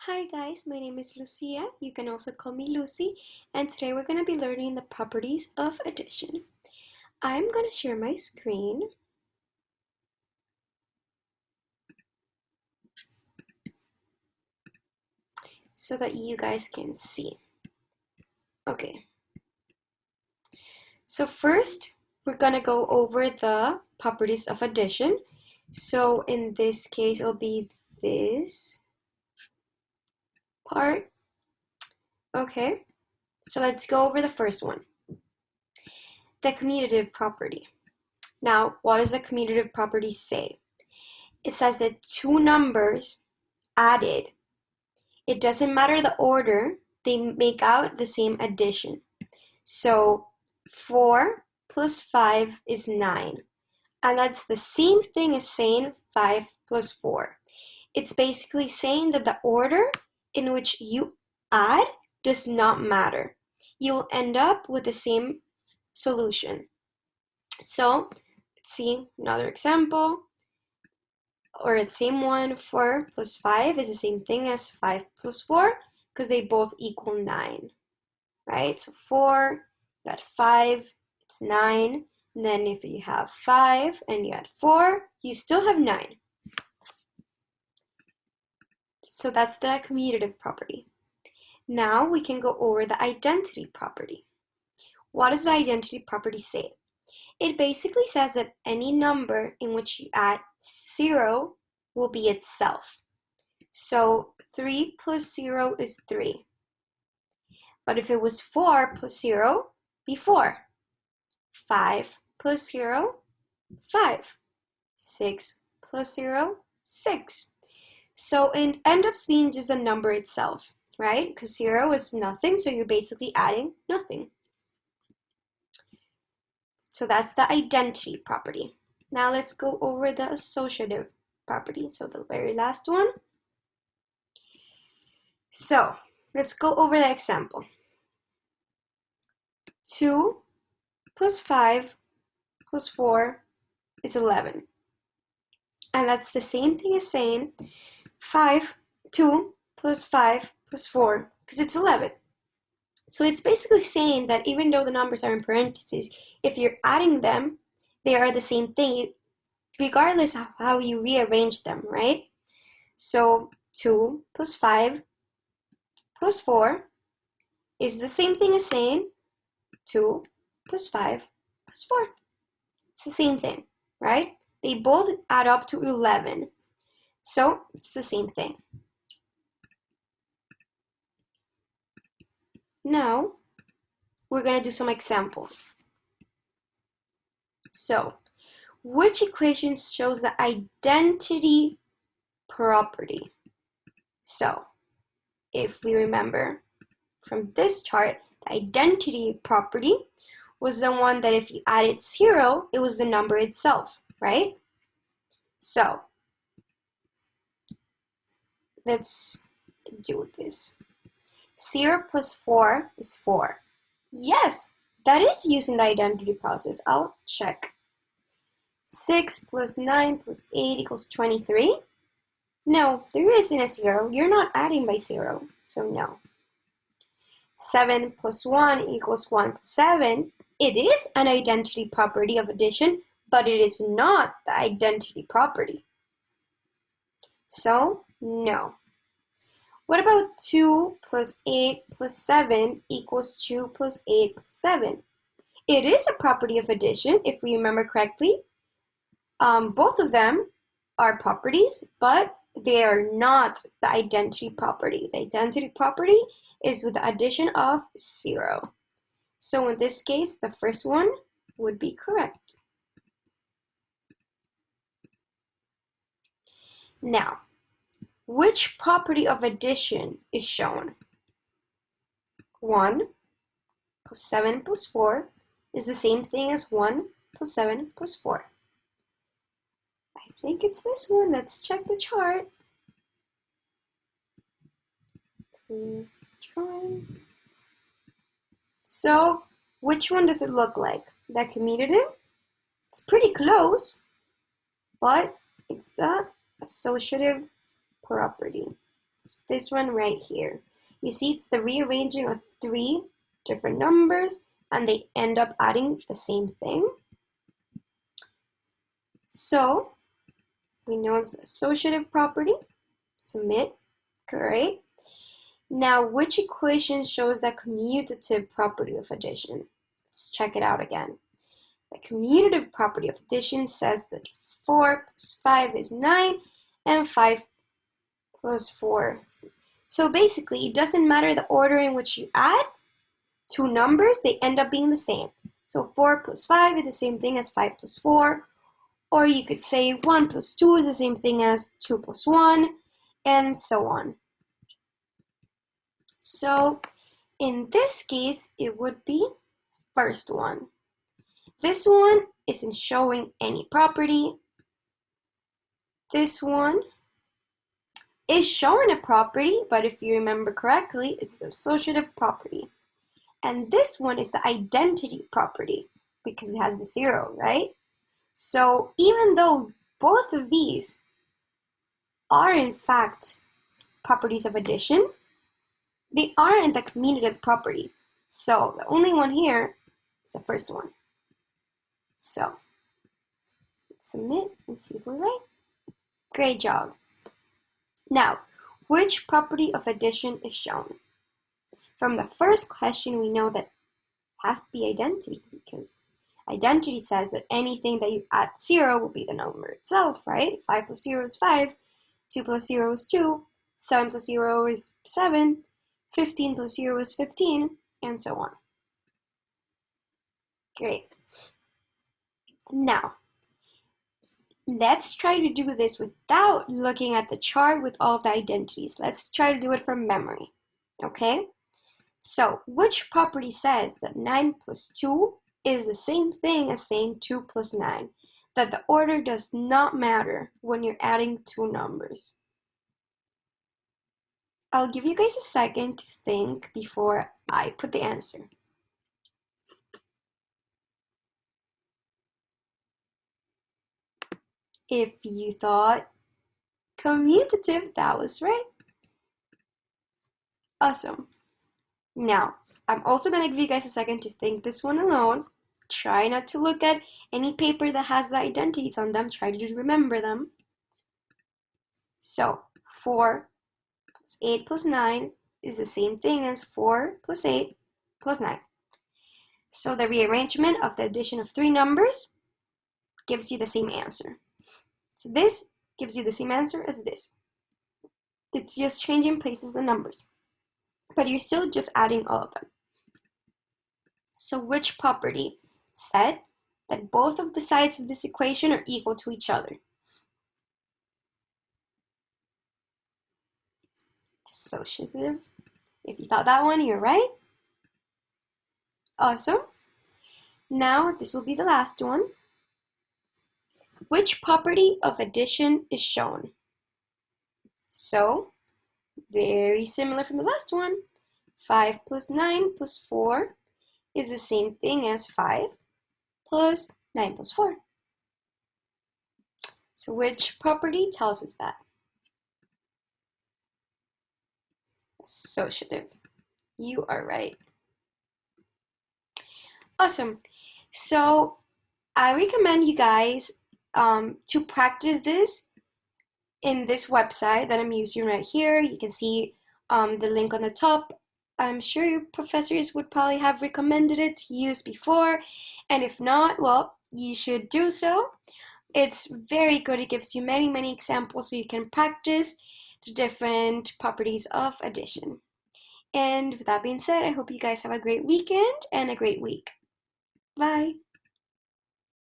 Hi guys, my name is Lucia. You can also call me Lucy, and today we're going to be learning the properties of addition. I'm going to share my screen. So that you guys can see. Okay. So first, we're going to go over the properties of addition. So in this case, it'll be this part. Okay. So let's go over the first one. The commutative property. Now, what does the commutative property say? It says that two numbers added, it doesn't matter the order, they make out the same addition. So 4 plus 5 is 9. And that's the same thing as saying 5 plus 4. It's basically saying that the order in which you add does not matter. You will end up with the same solution. So let's see another example. Or the same one, 4 plus 5 is the same thing as 5 plus 4 because they both equal 9, right? So 4, you add 5, it's 9. And then if you have 5 and you add 4, you still have 9. So that's the commutative property. Now we can go over the identity property. What does the identity property say? It basically says that any number in which you add 0 will be itself. So 3 plus 0 is 3. But if it was 4 plus 0, be 4. 5 plus 0, 5. 6 plus 0, 6. So it ends up being just a number itself, right? Because 0 is nothing, so you're basically adding nothing. So that's the identity property. Now let's go over the associative property. So the very last one. So let's go over the example. 2 plus 5 plus 4 is 11. And that's the same thing as saying 2 plus 5 plus 4, because it's 11. So it's basically saying that even though the numbers are in parentheses, if you're adding them, they are the same thing, regardless of how you rearrange them, right? So 2 plus 5 plus 4 is the same thing as saying 2 plus 5 plus 4. It's the same thing, right? They both add up to 11. So it's the same thing. Now, we're going to do some examples. So, which equation shows the identity property? So, if we remember from this chart, the identity property was the one that if you added 0, it was the number itself, right? So, let's do this. 0 plus 4 is 4. Yes, that is using the identity process. I'll check. 6 plus 9 plus 8 equals 23. No, there isn't a 0. You're not adding by 0, so no. 7 plus 1 equals 1 plus 7. It is an identity property of addition, but it is not the identity property. So, no. What about 2 plus 8 plus 7 equals 2 plus 8 plus 7? It is a property of addition, if we remember correctly. Both of them are properties, but they are not the identity property. The identity property is with the addition of 0. So in this case, the first one would be correct. Now, which property of addition is shown? 1 plus 7 plus 4 is the same thing as 1 plus 7 plus 4. I think it's this one. Let's check the chart. 3 trimes. So, which one does it look like? The commutative? It's pretty close, but it's the associative property. It's this one right here. You see, it's the rearranging of three different numbers, and they end up adding the same thing. So we know it's the associative property. Submit. Great. Now, which equation shows the commutative property of addition? Let's check it out again. The commutative property of addition says that 4 plus 5 is 9, and 5 plus 4. So basically, it doesn't matter the order in which you add two numbers, they end up being the same. So 4 plus 5 is the same thing as 5 plus 4. Or you could say 1 plus 2 is the same thing as 2 plus 1, and so on. So in this case, it would be first one. This one isn't showing any property. This one is showing a property, but if you remember correctly, it's the associative property. And this one is the identity property because it has the 0, right? So even though both of these are in fact properties of addition, they aren't the commutative property. So the only one here is the first one. So let's submit and see if we're right. Great job. Now, which property of addition is shown? From the first question, we know that it has to be identity because identity says that anything that you add 0 will be the number itself, right? 5 plus 0 is 5, 2 plus 0 is 2, 7 plus 0 is 7, 15 plus 0 is 15, and so on. Great. Now, let's try to do this without looking at the chart with all of the identities. Let's try to do it from memory, okay? So, which property says that 9 plus 2 is the same thing as saying 2 plus 9? That the order does not matter when you're adding two numbers. I'll give you guys a second to think before I put the answer. If you thought commutative, that was right. Awesome. Now, I'm also going to give you guys a second to think this one alone. Try not to look at any paper that has the identities on them. Try to remember them. So, 4 plus 8 plus 9 is the same thing as 4 plus 8 plus 9. So the rearrangement of the addition of three numbers gives you the same answer. So this gives you the same answer as this. It's just changing places the numbers, but you're still just adding all of them. So which property said that both of the sides of this equation are equal to each other? Associative. If you thought that one, you're right. Awesome. Now this will be the last one. Which property of addition is shown? So, very similar from the last one. 5 plus 9 plus 4 is the same thing as 5 plus 9 plus 4. So which property tells us that? Associative. You are right. Awesome. So I recommend you guys to practice this in this website that I'm using right here. You can see the link on the top. I'm sure your professors would probably have recommended it to use before, and if not, well, you should do so. It's very good. It gives you many examples so you can practice the different properties of addition. And with that being said, I hope you guys have a great weekend and a great week. Bye.